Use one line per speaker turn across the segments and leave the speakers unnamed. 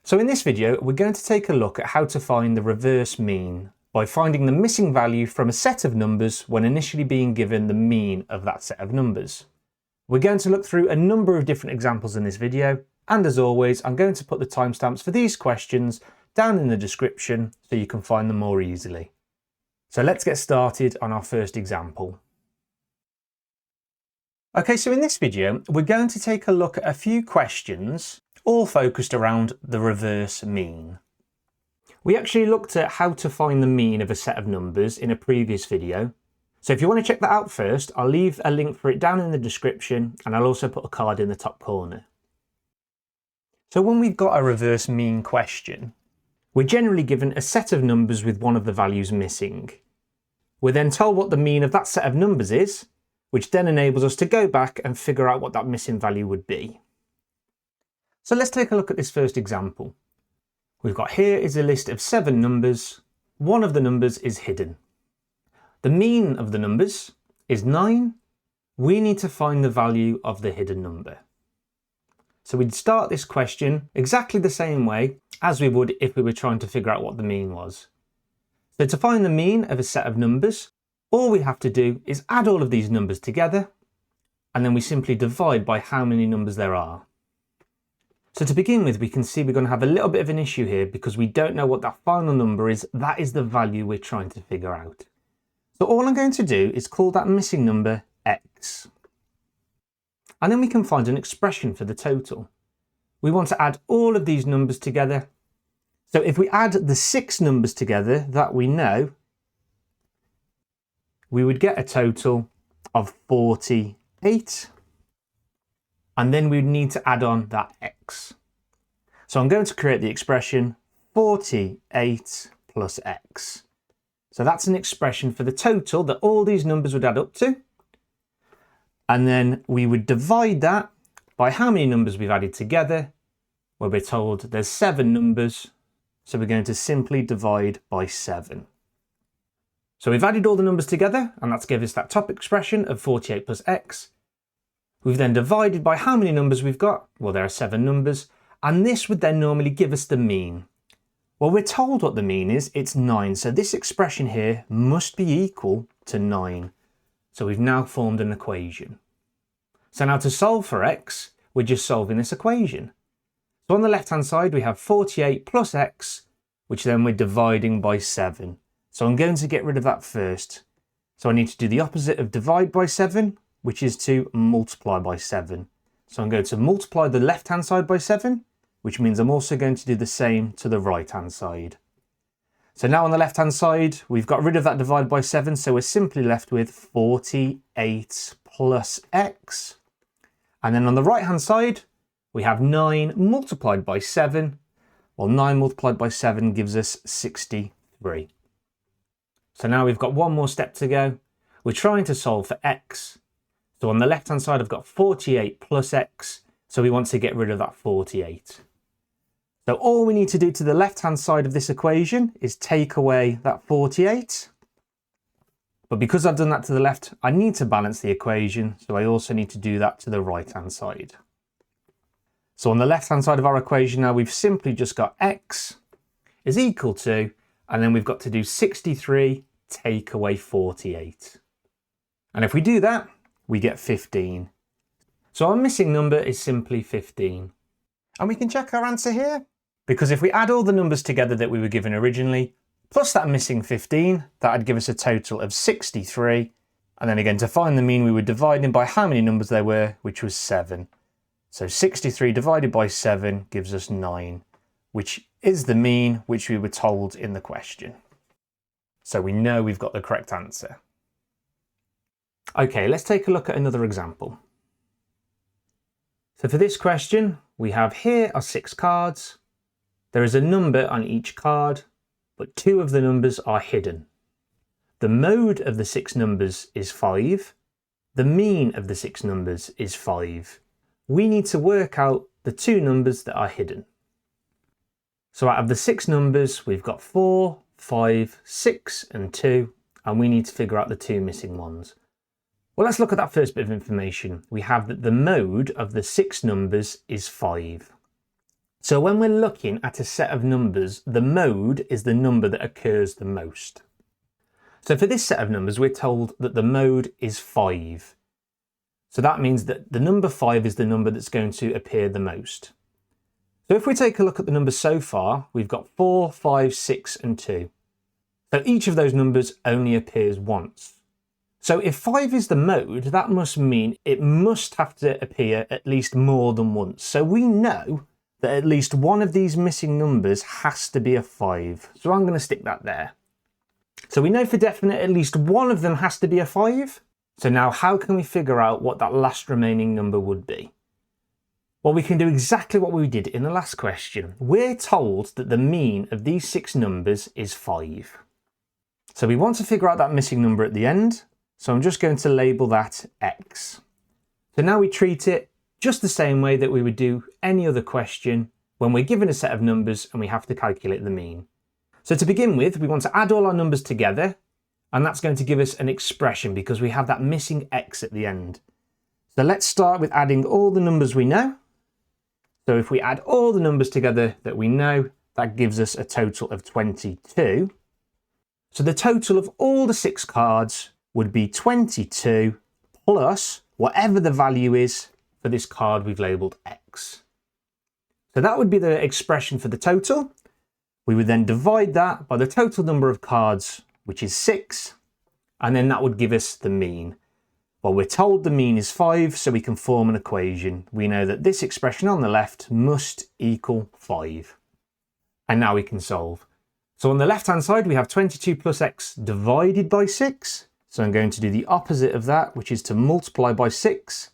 So in this video, we're going to take a look at how to find the reverse mean by finding the missing value from a set of numbers when initially being given the mean of that set of numbers. We're going to look through a number of different examples in this video, and as always, I'm going to put the timestamps for these questions down in the description so you can find them more easily. So let's get started on our first example. Okay, so in this video, we're going to take a look at a few questions, all focused around the reverse mean. We actually looked at how to find the mean of a set of numbers in a previous video. So if you want to check that out first, I'll leave a link for it down in the description, and I'll also put a card in the top corner. So when we've got a reverse mean question, we're generally given a set of numbers with one of the values missing. We're then told what the mean of that set of numbers is, which then enables us to go back and figure out what that missing value would be. So let's take a look at this first example. We've got here is a list of 7 numbers. One of the numbers is hidden. The mean of the numbers is 9. We need to find the value of the hidden number. So we'd start this question exactly the same way as we would if we were trying to figure out what the mean was. So to find the mean of a set of numbers, all we have to do is add all of these numbers together, and then we simply divide by how many numbers there are. So to begin with, we can see we're going to have a little bit of an issue here because we don't know what that final number is. That is the value we're trying to figure out. So all I'm going to do is call that missing number x. And then we can find an expression for the total. We want to add all of these numbers together. So if we add the 6 numbers together that we know, we would get a total of 48. And then we'd need to add on that x. So I'm going to create the expression 48 plus x. So that's an expression for the total that all these numbers would add up to. And then we would divide that by how many numbers we've added together, where we're told there's 7 numbers. So we're going to simply divide by 7. So we've added all the numbers together, and that's given us that top expression of 48 plus x. We've then divided by how many numbers we've got. Well, there are 7 numbers, and this would then normally give us the mean. Well, we're told what the mean is, it's 9. So this expression here must be equal to 9. So we've now formed an equation. So now to solve for x, we're just solving this equation. So on the left-hand side, we have 48 plus x, which then we're dividing by 7. So I'm going to get rid of that first. So I need to do the opposite of divide by 7, which is to multiply by 7. So I'm going to multiply the left-hand side by 7, which means I'm also going to do the same to the right-hand side. So now on the left-hand side, we've got rid of that divide by 7, so we're simply left with 48 plus x. And then on the right-hand side, we have 9 multiplied by 7. Well, 9 multiplied by 7 gives us 63. So now we've got one more step to go. We're trying to solve for x. So on the left-hand side, I've got 48 plus x. So we want to get rid of that 48. So all we need to do to the left-hand side of this equation is take away that 48. But because I've done that to the left, I need to balance the equation. So I also need to do that to the right-hand side. So on the left-hand side of our equation now, we've simply just got x is equal to, and then we've got to do 63 take away 48. And if we do that, we get 15. So our missing number is simply 15. And we can check our answer here, because if we add all the numbers together that we were given originally, plus that missing 15, that would give us a total of 63. And then again, to find the mean, we would divide in by how many numbers there were, which was 7. So 63 divided by 7 gives us 9, which is the mean which we were told in the question. So we know we've got the correct answer. Okay, let's take a look at another example. So for this question, we have here are 6 cards. There is a number on each card, but 2 of the numbers are hidden. The mode of the 6 numbers is 5. The mean of the 6 numbers is 5. We need to work out the 2 numbers that are hidden. So out of the 6 numbers, we've got 4, 5, 6 and 2, and we need to figure out the 2 missing ones. Well, let's look at that first bit of information. We have that the mode of the 6 numbers is 5. So when we're looking at a set of numbers, the mode is the number that occurs the most. So for this set of numbers, we're told that the mode is 5. So that means that the number 5 is the number that's going to appear the most. So if we take a look at the numbers so far, we've got 4, 5, 6 and 2. So each of those numbers only appears once. So if 5 is the mode, that must mean it must have to appear at least more than once. So we know that at least one of these missing numbers has to be a 5. So I'm going to stick that there. So we know for definite at least one of them has to be a 5. So now how can we figure out what that last remaining number would be? Well, we can do exactly what we did in the last question. We're told that the mean of these 6 numbers is 5. So we want to figure out that missing number at the end. So I'm just going to label that X. So now we treat it just the same way that we would do any other question when we're given a set of numbers and we have to calculate the mean. So to begin with, we want to add all our numbers together, and that's going to give us an expression because we have that missing X at the end. So let's start with adding all the numbers we know. So if we add all the numbers together that we know, that gives us a total of 22. So the total of all the 6 cards would be 22 plus whatever the value is for this card we've labelled X. So that would be the expression for the total. We would then divide that by the total number of cards, which is 6, and then that would give us the mean. Well, we're told the mean is 5, so we can form an equation. We know that this expression on the left must equal 5. And now we can solve. So on the left-hand side, we have 22 plus X divided by 6. So I'm going to do the opposite of that, which is to multiply by 6.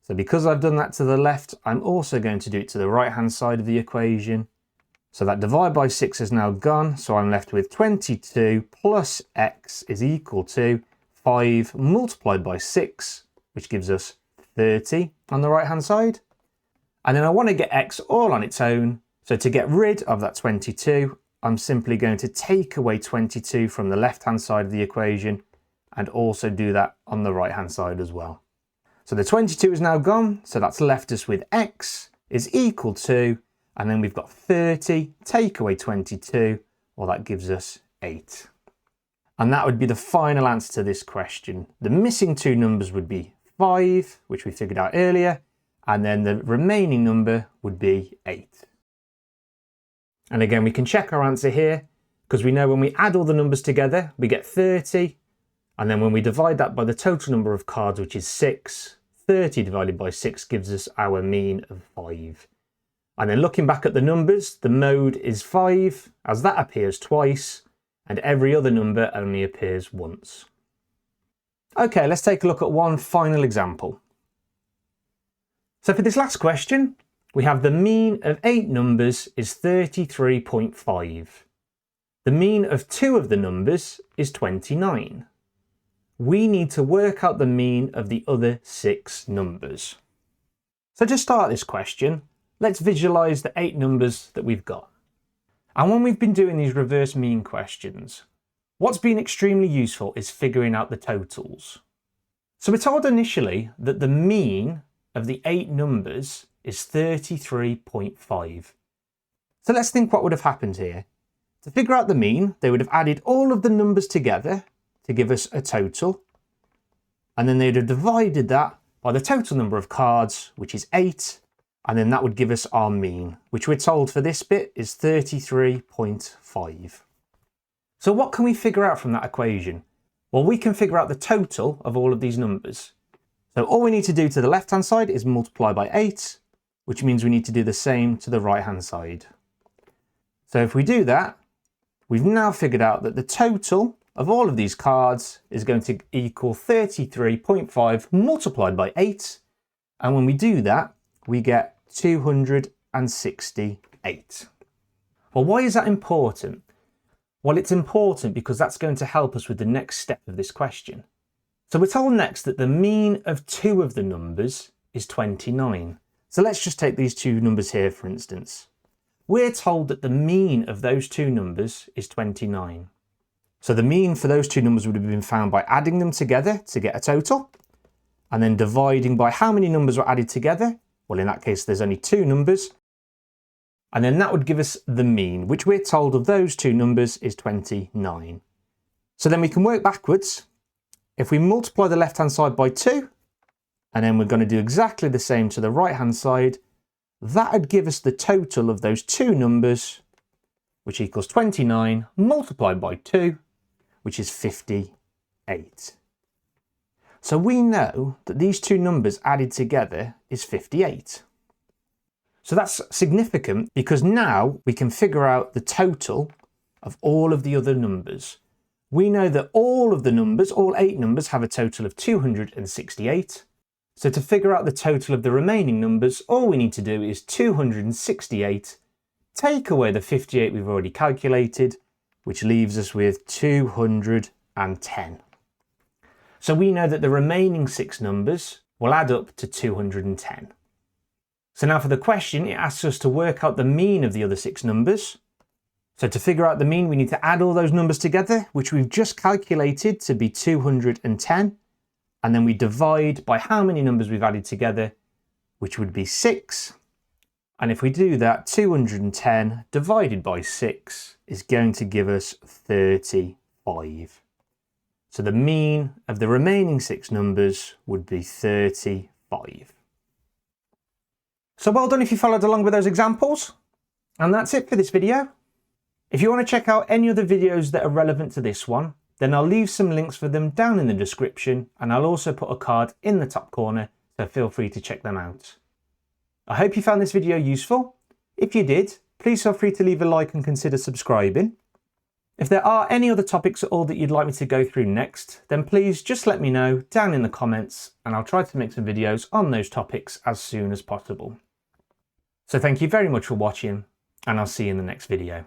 So because I've done that to the left, I'm also going to do it to the right-hand side of the equation. So that divide by 6 is now gone. So I'm left with 22 plus X is equal to 5 multiplied by 6, which gives us 30 on the right-hand side. And then I want to get X all on its own. So to get rid of that 22, I'm simply going to take away 22 from the left-hand side of the equation and also do that on the right-hand side as well. So the 22 is now gone, so that's left us with X is equal to, and then we've got 30, take away 22, well that gives us 8. And that would be the final answer to this question. The missing 2 numbers would be 5, which we figured out earlier, and then the remaining number would be 8. And again, we can check our answer here, because we know when we add all the numbers together, we get 30, and then when we divide that by the total number of cards, which is 6, 30 divided by 6 gives us our mean of 5. And then looking back at the numbers, the mode is 5, as that appears twice, and every other number only appears once. Okay, let's take a look at one final example. So for this last question, we have the mean of 8 numbers is 33.5. The mean of 2 of the numbers is 29. We need to work out the mean of the other 6 numbers. So to start this question, let's visualize the 8 numbers that we've got. And when we've been doing these reverse mean questions, what's been extremely useful is figuring out the totals. So we're told initially that the mean of the 8 numbers is 33.5. So let's think what would have happened here. To figure out the mean, they would have added all of the numbers together to give us a total, and then they'd have divided that by the total number of cards, which is 8, and then that would give us our mean, which we're told for this bit is 33.5. So what can we figure out from that equation? Well, we can figure out the total of all of these numbers. So all we need to do to the left-hand side is multiply by 8, which means we need to do the same to the right-hand side. So if we do that, we've now figured out that the total of all of these cards is going to equal 33.5 multiplied by 8. And when we do that, we get 268. Well, why is that important? Well, it's important because that's going to help us with the next step of this question. So we're told next that the mean of 2 of the numbers is 29. So let's just take these 2 numbers here, for instance. We're told that the mean of those 2 numbers is 29. So the mean for those 2 numbers would have been found by adding them together to get a total, and then dividing by how many numbers were added together. Well, in that case, there's only 2 numbers. And then that would give us the mean, which we're told of those two numbers is 29. So then we can work backwards. If we multiply the left-hand side by 2, and then we're going to do exactly the same to the right-hand side, that would give us the total of those two numbers, which equals 29 multiplied by 2, which is 58. So we know that these two numbers added together is 58. So that's significant because now we can figure out the total of all of the other numbers. We know that all of the numbers, all 8 numbers, have a total of 268. So to figure out the total of the remaining numbers, all we need to do is 268, take away the 58 we've already calculated, which leaves us with 210. So we know that the remaining 6 numbers will add up to 210. So now for the question, it asks us to work out the mean of the other 6 numbers. So to figure out the mean, we need to add all those numbers together, which we've just calculated to be 210. And then we divide by how many numbers we've added together, which would be 6. And if we do that, 210 divided by 6 is going to give us 35. So the mean of the remaining 6 numbers would be 35. So well done if you followed along with those examples. And that's it for this video. If you want to check out any other videos that are relevant to this one, then I'll leave some links for them down in the description, and I'll also put a card in the top corner, so feel free to check them out. I hope you found this video useful. If you did, please feel free to leave a like and consider subscribing. If there are any other topics at all that you'd like me to go through next, then please just let me know down in the comments, and I'll try to make some videos on those topics as soon as possible. So thank you very much for watching, and I'll see you in the next video.